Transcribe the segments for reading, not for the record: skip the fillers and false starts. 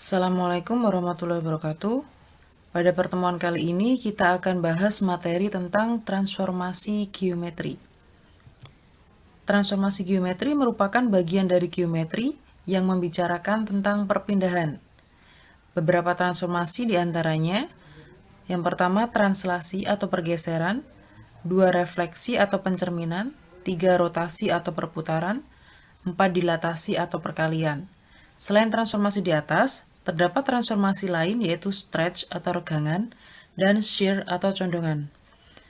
Assalamualaikum warahmatullahi wabarakatuh. Pada pertemuan kali ini kita akan bahas materi tentang transformasi geometri. Transformasi geometri merupakan bagian dari geometri yang membicarakan tentang perpindahan. Beberapa transformasi diantaranya, yang pertama translasi atau pergeseran, 2 refleksi atau pencerminan, 3 rotasi atau perputaran, 4 dilatasi atau perkalian. Selain transformasi di atas, terdapat transformasi lain yaitu stretch atau regangan dan shear atau condongan.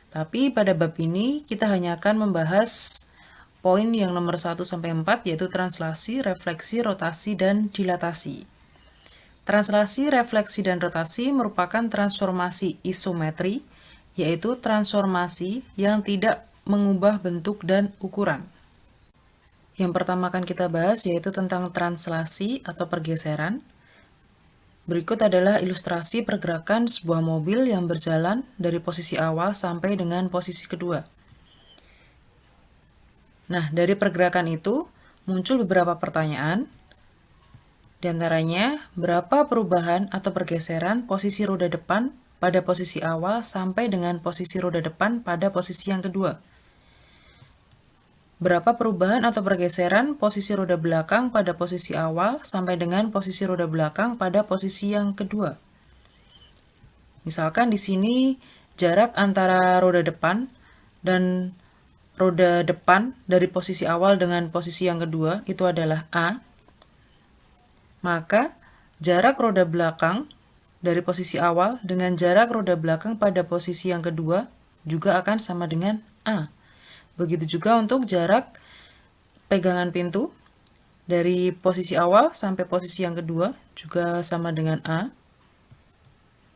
Tapi pada bab ini kita hanya akan membahas poin yang nomor 1-4 yaitu translasi, refleksi, rotasi, dan dilatasi. Translasi, refleksi, dan rotasi merupakan transformasi isometri, yaitu transformasi yang tidak mengubah bentuk dan ukuran. Yang pertama akan kita bahas yaitu tentang translasi atau pergeseran. Berikut adalah ilustrasi pergerakan sebuah mobil yang berjalan dari posisi awal sampai dengan posisi kedua. Nah, dari pergerakan itu muncul beberapa pertanyaan. Di antaranya, berapa perubahan atau pergeseran posisi roda depan pada posisi awal sampai dengan posisi roda depan pada posisi yang kedua? Berapa perubahan atau pergeseran posisi roda belakang pada posisi awal sampai dengan posisi roda belakang pada posisi yang kedua? Misalkan di sini jarak antara roda depan dan roda depan dari posisi awal dengan posisi yang kedua itu adalah A. Maka jarak roda belakang dari posisi awal dengan jarak roda belakang pada posisi yang kedua juga akan sama dengan A. Begitu juga untuk jarak pegangan pintu dari posisi awal sampai posisi yang kedua juga sama dengan A.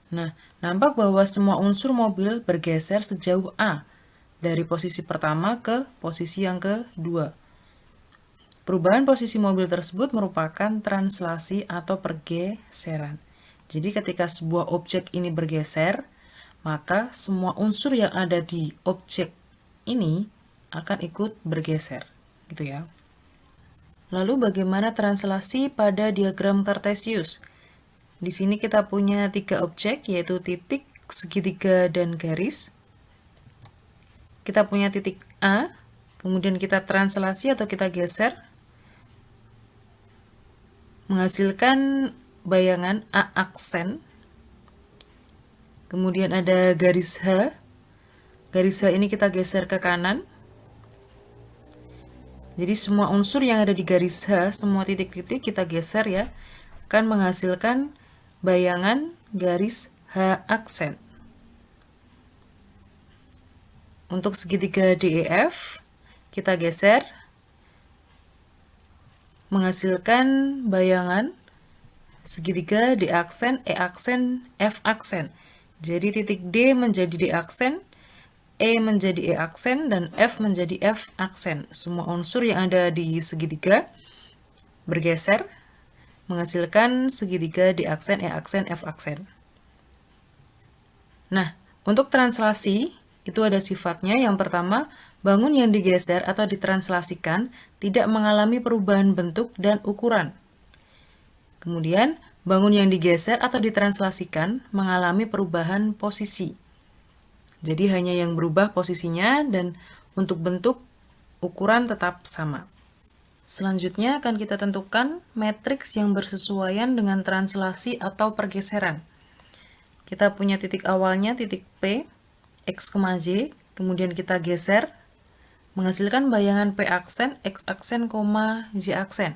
Nah, nampak bahwa semua unsur mobil bergeser sejauh A dari posisi pertama ke posisi yang kedua. Perubahan posisi mobil tersebut merupakan translasi atau pergeseran. Jadi ketika sebuah objek ini bergeser, maka semua unsur yang ada di objek ini akan ikut bergeser, gitu ya. Lalu bagaimana translasi pada diagram Cartesius? Di sini kita punya 3 objek, yaitu titik, segitiga, dan garis. Kita punya titik A, kemudian kita translasi atau kita geser, menghasilkan bayangan A aksen. Kemudian ada garis H. Garis H ini kita geser ke kanan. Jadi semua unsur yang ada di garis H, semua titik-titik kita geser ya, akan menghasilkan bayangan garis H aksen. Untuk segitiga DEF, kita geser, menghasilkan bayangan segitiga D aksen, E aksen, F aksen. Jadi titik D menjadi D aksen, E menjadi E aksen, dan F menjadi F aksen. Semua unsur yang ada di segitiga bergeser, menghasilkan segitiga D aksen, E aksen, F aksen. Nah, untuk translasi, itu ada sifatnya. Yang pertama, bangun yang digeser atau ditranslasikan tidak mengalami perubahan bentuk dan ukuran. Kemudian, bangun yang digeser atau ditranslasikan mengalami perubahan posisi. Jadi hanya yang berubah posisinya dan untuk bentuk ukuran tetap sama. Selanjutnya akan kita tentukan matriks yang bersesuaian dengan translasi atau pergeseran. Kita punya titik awalnya titik P, X, Y, kemudian kita geser, menghasilkan bayangan P aksen, X aksen, Z aksen.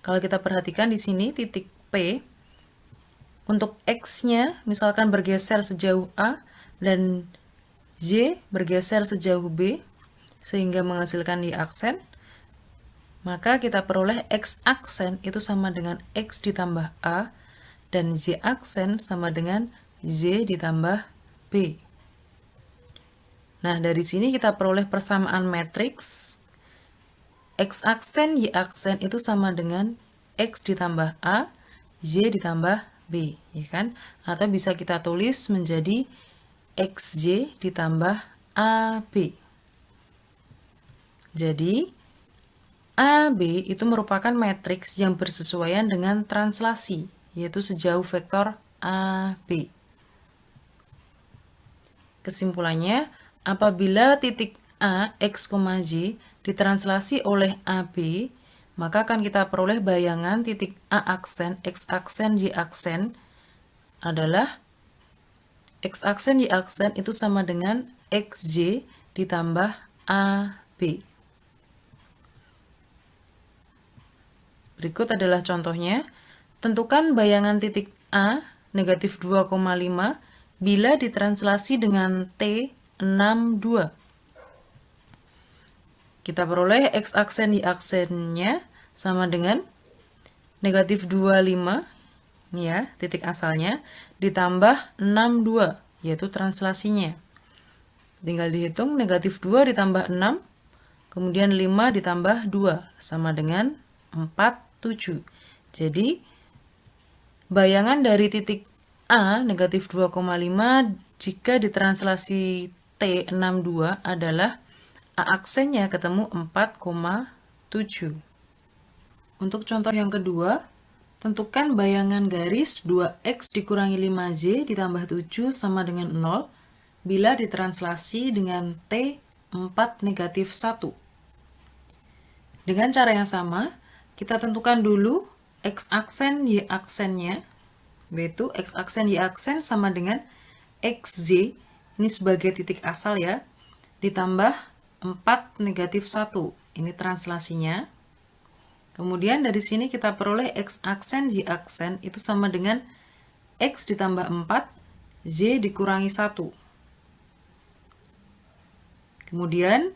Kalau kita perhatikan di sini titik P, untuk X-nya misalkan bergeser sejauh A dan Z bergeser sejauh B, sehingga menghasilkan Y aksen, maka kita peroleh X aksen itu sama dengan X ditambah A, dan Z aksen sama dengan Z ditambah B. Nah, dari sini kita peroleh persamaan matriks. X aksen, Y aksen itu sama dengan X ditambah A, Z ditambah B, ya kan? Atau bisa kita tulis menjadi XY ditambah AB. Jadi, AB itu merupakan matriks yang bersesuaian dengan translasi, yaitu sejauh vektor AB. Kesimpulannya, apabila titik A, X, Y ditranslasi oleh AB, maka akan kita peroleh bayangan titik A aksen, X aksen, Y aksen adalah X aksen, Y aksen itu sama dengan XY ditambah AB. Berikut adalah contohnya. Tentukan bayangan titik A, negatif 2,5, bila ditranslasi dengan T, 62. Kita peroleh X aksen, Y aksennya sama dengan negatif 25, ini ya, titik asalnya, ditambah 62, yaitu translasinya. Tinggal dihitung, negatif 2 ditambah 6, kemudian 5 ditambah 2, sama dengan 47. Jadi, bayangan dari titik A, negatif 2,5, jika ditranslasi T62 adalah A aksennya ketemu 4,7. Untuk contoh yang kedua, tentukan bayangan garis 2X dikurangi 5Z ditambah 7 sama dengan 0 bila ditranslasi dengan T4 negatif 1. Dengan cara yang sama, kita tentukan dulu X aksen, Y aksennya, yaitu X aksen, Y aksen sama dengan XZ, ini sebagai titik asal ya, ditambah 4 negatif 1, ini translasinya. Kemudian dari sini kita peroleh X aksen, Y aksen itu sama dengan X ditambah 4, Z dikurangi 1. Kemudian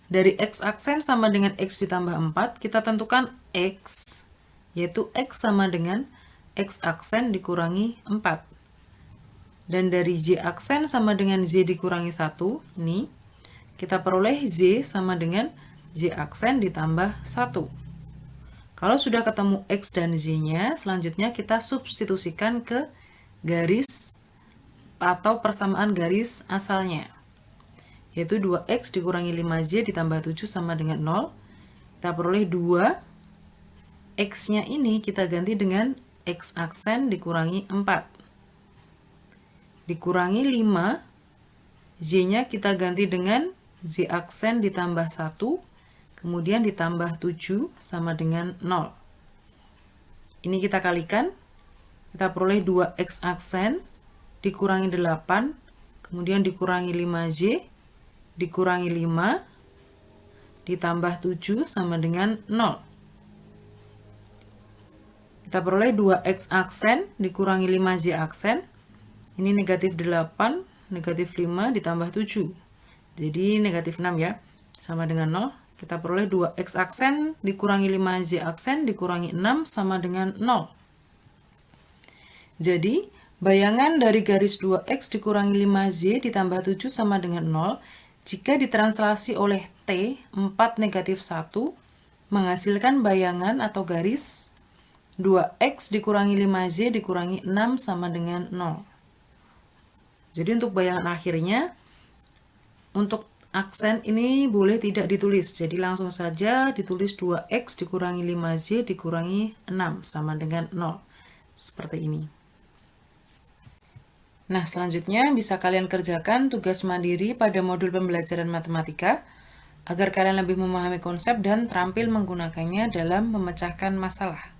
dari X aksen sama dengan X ditambah 4, kita tentukan X, yaitu X sama dengan X aksen dikurangi 4. Dan dari Z aksen sama dengan Z dikurangi 1, ini kita peroleh Z sama dengan Z aksen ditambah 1. Kalau sudah ketemu X dan Z-nya, selanjutnya kita substitusikan ke garis atau persamaan garis asalnya, yaitu 2X dikurangi 5Z ditambah 7 sama dengan 0. Kita peroleh 2. X-nya ini kita ganti dengan X aksen dikurangi 4. Dikurangi 5. Z-nya kita ganti dengan Z aksen ditambah 1. Kemudian ditambah 7 sama dengan 0. Ini kita kalikan. Kita peroleh 2X aksen dikurangi 8. Kemudian dikurangi 5Z. Dikurangi 5, ditambah 7 sama dengan 0. Kita peroleh 2X aksen dikurangi 5Z aksen. Ini negatif 8, negatif 5 ditambah 7. Jadi negatif 6 ya, sama dengan 0. Kita peroleh 2X aksen dikurangi 5Z aksen dikurangi 6 sama dengan 0. Jadi, bayangan dari garis 2X dikurangi 5Z ditambah 7 sama dengan 0, jika ditranslasi oleh T 4 negatif 1, menghasilkan bayangan atau garis 2X dikurangi 5Z dikurangi 6 sama dengan 0. Jadi untuk bayangan akhirnya, untuk aksen ini boleh tidak ditulis. Jadi langsung saja ditulis 2X dikurangi 5Z dikurangi 6 sama dengan 0. Seperti ini. Nah, selanjutnya bisa kalian kerjakan tugas mandiri pada modul pembelajaran matematika agar kalian lebih memahami konsep dan terampil menggunakannya dalam memecahkan masalah.